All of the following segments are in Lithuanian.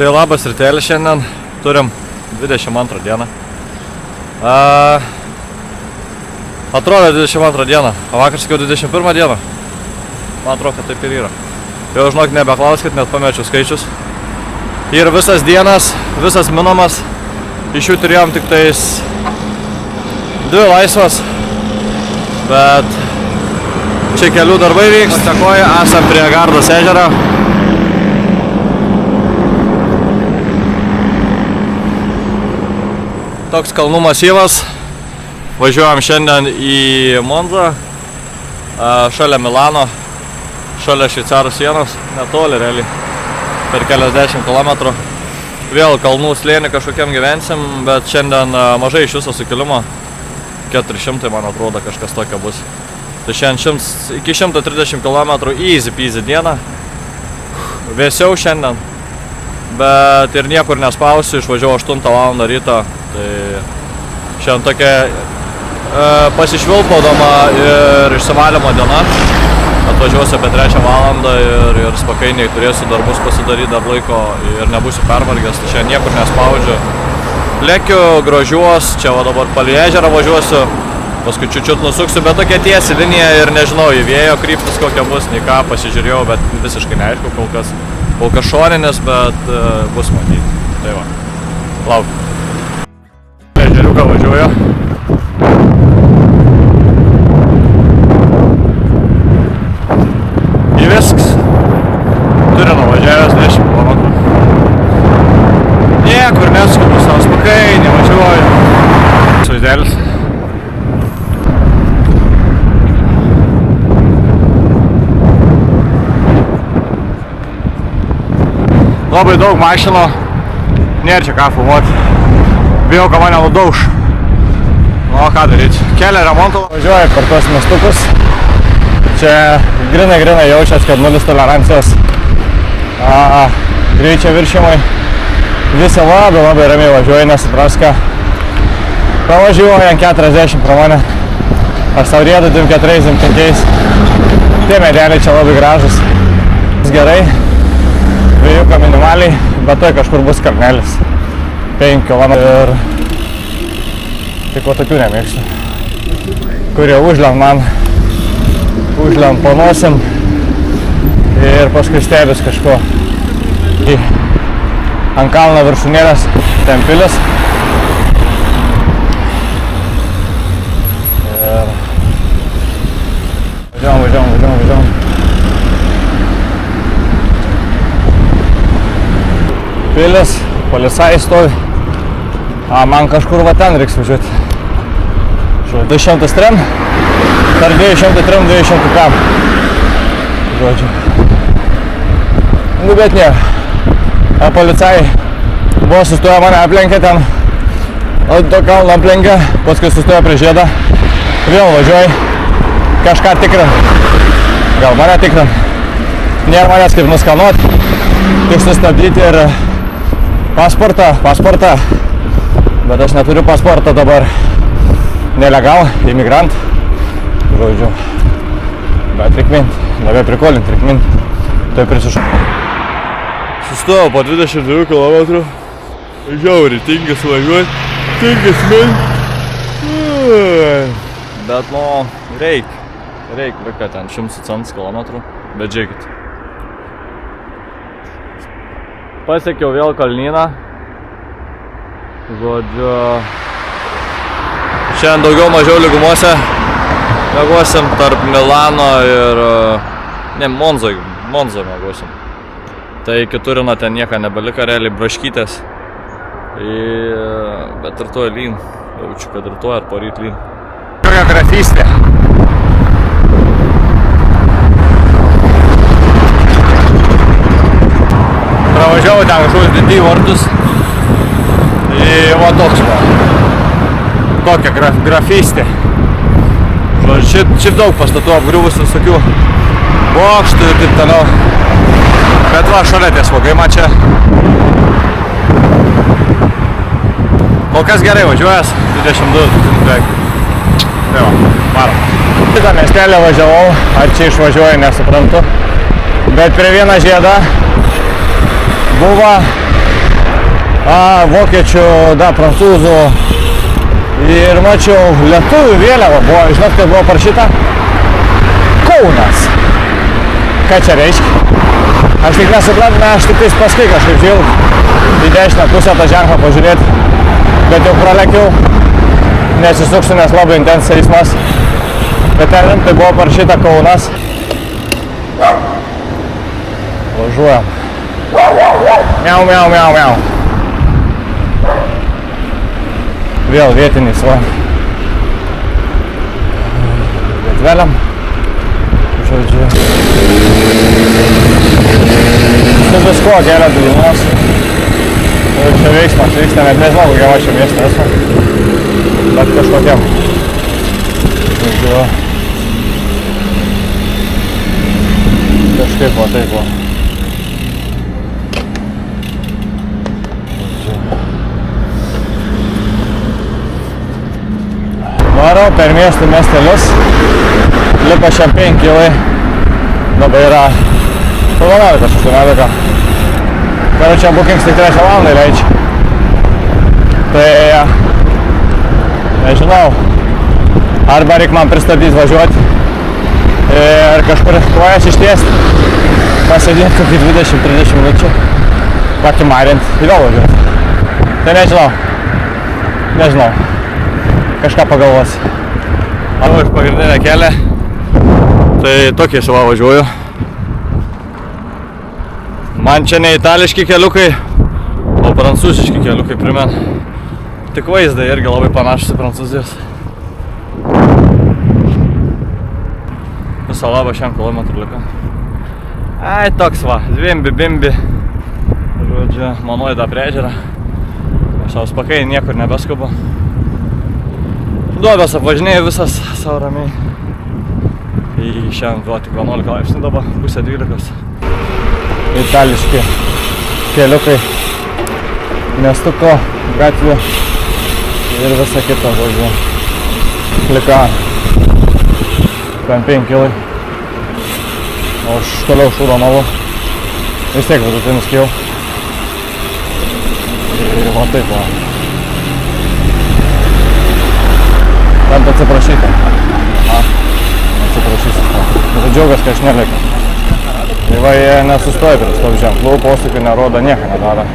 Tai labas rytelis, šiandien turim 22 dieną. Atrodo 22 dieną, o vakar sakiau 21 dieną. Man atrodo, kad taip ir yra. Jau žinok, nebeklauskit, net pamečiau skaičius. Ir visas dienas, visas minumas, iš jų turėjom tik tais 2 laisvas. Bet čia kelių darbai vyks. Tekoju, esam prie Gardos ežero. Toks kalnų masyvas. Važiuojam šiandien į Monzą, šalia Milano, šalia Šveicarų sienos, netoli realiai, per keliasdešimt kilometrų. Vėl kalnų slėnį kažkokiam gyvensim, bet šiandien mažai iš viso sukilimo, 400 man atrodo kažkas tokio bus. Tai šiandien iki 130 km easy peasy dieną, vėsiau šiandien, bet ir niekur nespausiu, išvažiavau 8 val. Ryto. Tai šiandien tokia pasišvilpaudama ir išsivalymo diena. Atvažiuosiu apie 3 valandą ir spakainiai turėsiu darbus pasidaryti dar laiko ir nebūsiu pervargęs. Tai šiandien niekur nespaudžiu. Lekiu, grožiuos, čia va dabar palei ežerą važiuosiu, paskui čiučiut nusuksiu, bet tokia tiesi linija ir nežinau, į vėjo kryptis kokia bus, nei ką pasižiūrėjau, bet visiškai neaišku kol kas šoninis, bet bus matyti. Tai va, laukiu. Ežeriuką važiuoju. Į visks. Turiu nuvažiavęs 10 km. Niekur neskubu, savo spakai, nevažiuoju. Vaizdelis. Labai daug mašino. Nėra čia ką filmuoti. Bijau, kad mane nudauš. O ką daryti? Kelia remonto. Važiuoju per tuos miestukus. Čia grinai jaučiat, kad nulis tolerancijos greičio viršimai. Visi labai ramiai važiuoja, nesupraska. Pravažiuoja 40 pro mane. Aš sau riedu 24, 25. Tie medeliai čia labai gražus. Gerai. Vėjuka minimaliai, bet tai kažkur bus kalnelis. 5 km ir tik o tokių nemėgstu, kurie užlem po nosim ir paskui stebis kažko ant kalno viršūnėlės, ten pilis ir važiuojam. Pilis, polisai stovi. Man kažkur va ten reiks važiuoti. 200 trim, tarp 203, 200 kam. Žodžiu. Nu, bet nėra. Policai buvo sustoję mane aplenkė ten. To kalną aplenkė, paskui sustojo prie žiedą. Vėl važiuoju. Kažką tikrint. Gal mane tikrint. Nėra manęs kaip nuskanuoti. Tik sustabdyti ir pasportą. Bet aš neturiu pasporto dabar. Nelegal, imigrant. Žodžiu. Bet reik minti. Nebeprikolint, reik minti. Tai prisišau. Sustojau po 22 km. Žiauriai tingis važiuoti. Tingis minti. Bet reik. Liko ten 100 km. Bet žiūrėkit. Pasiekiau vėl kalnyną. Žodžiu, šiandien daugiau mažiau lygumose mėgosim tarp Milano ir Monzoj mėgosim. Tai iki Turino ten nieko nebelika, realiai braškytės. Bet ir to lyn. Jaučiu, kad ir to ar poryt lyn. Kokia grafystė. Pravažiavau ten kažkokius didį vartus. Va toks va. Tokia grafystė. Žodžiu, šiaip daug pastatų apgriuvusių visokių bokštų ir taip toliau. Bet va, šalia tie smogai man čia. Kol kas gerai važiuojas, 22 beveik. Tai va, varom. Šitą miestelį važiavau, ar čia išvažiuoju, nesuprantu. Bet prie vieną žiedą buvo Vokiečių, prancūzų ir mačiau lietuvių vėliavą, buvo, žinot, kad buvo parašyta Kaunas. Ką čia reiškia? Aš tik nesupratome, aš tik tais paskui kažkaip žiūrėjau į dešinę pusę tą ženklą pažiūrėti, bet jau pralekiau, nesisuksiu, nes labai intensas eismas, bet ten tai buvo parašyta Kaunas. Važiuojam. Miau, miau, miau, miau. Vėl vietiniais, va. Gatveliam. Žodžiu. Su visko gelia dalinos. Ir čia veiksmas vyksta, net nežinau, kokia va čia mieste esu. Bet kažkokiam. Žodžiu. Kažkaip va taip va. Varau per miestų miestelius, liko šiam 5 kilai, dabar yra 11:18. Pero čia bookings tik 3 valandą leidžia. Tai, nežinau, arba reikia man pristabdyti važiuoti ir kažkur kojas ištiesti, pasėdėti kokį 20-30 minučių, pakimarint ir vėl važiuoti. Tai nežinau. Kažką pagalvos. Manau, iš pagrindinę kelią, tai tokiais va važiuoju. Man čia ne itališki keliukai, o prancūziški keliukai primena. Tik vaizdai irgi labai panašus į Prancūzijos. Visą labą 100 kilometrų liko. Ai, toks va, zvimbi-bimbi. Žodžiu, manuoju tą priežiūrą. Aš savo spakai niekur nebeskubu. Duobės apvažinėjau visas savo ramiai. Šiandien buvo tik 11 laipsnių dabar, pusė 12. Itališki keliukai, miestuko, gatvių ir visa kita, žodžiu. Plika 5 kilai. O aš toliau šūdonavu. Vis tiek vidutinis kil. Ir va taip va. Bent atsiprašyti. Atsiprašysiu. Bet džiaugas, kad aš nelėkiu. Tai va, jie nesustoja prie stop ženklų, posūkių nerodo, nieko nedaro.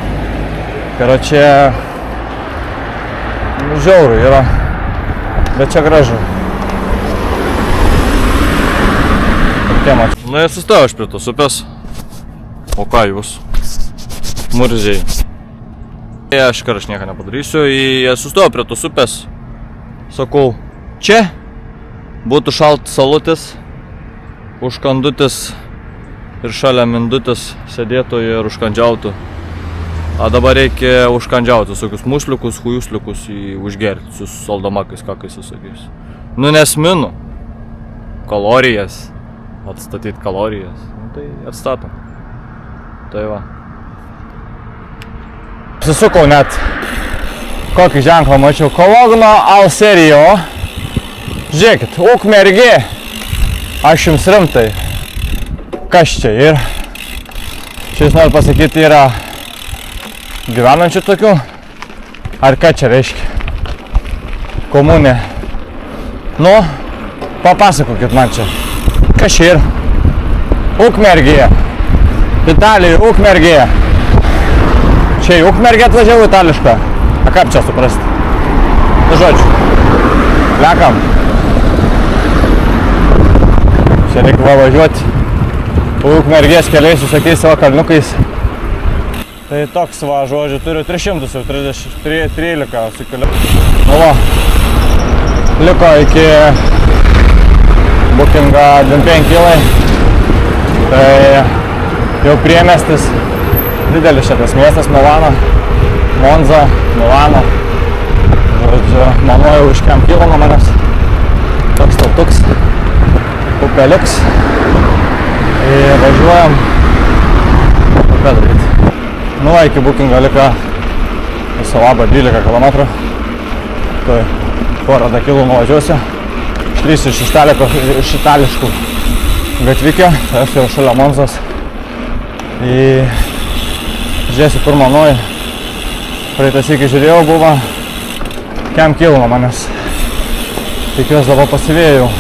Karočią žiaurų yra, bet čia gražu. Na, jie sustoja aš prie tos upės. O ką jūs? Murziai. Aš karoč nieko nepadarysiu, jie sustoja prie tos upės. Sakau, čia būtų šaltas salutis, užkandutis ir šalia mindutis sėdėtų ir užkandžiautų. A dabar reikia užkandžiauti visokius musliukus, hujusliukus užgerti su saldamakais, kakais visokiais. Nu nesminu. Kalorijas. Atstatyti kalorijas. Nu, tai atstatom. Tai va. Susukau net. Kokį ženklą mačiau. Kologno Alserijo. Žiūrėkit, Ukmergė. Aš jums rimtai. Kas čia yra? Čia jūs noriu pasakyti, yra gyvenančių tokių? Ar ką čia reiškia? Komunė. Nu, papasakokit man čia. Kas čia yra? Ukmergė. Italijai, Ukmergė. Čia į Ukmergę atvažiavau itališką. A kaip čia suprasti? Nu žodžiu. Lekam. Čia reikia važiuoti. Ukmergės keliais su sakiais savo kalniukais. Tai toks va, žodžiu, turiu 313 su keliu. Nu va. Liko iki bookingo 25 kilai. Tai jau priemiestis. Didelis šitas miestas Milano. Monza, Milano. Žodžiu, mano jau už 5 kilų nuo manęs. Toks tautuks. Upeliuks. Ir važiuojam. Ką daryti? Nu, iki bookingo liko viso labo 12 km. Tai porą kilų nuvažiuosiu. Išlįsiu iš itališkų gatvikio. Tai esu jau šalia Monzos. Žiūrėsiu, kur manuoju. Praeitas iki žiūrėjau, buvo kem kilo manęs. Tikiuosi dabar pasivėjau.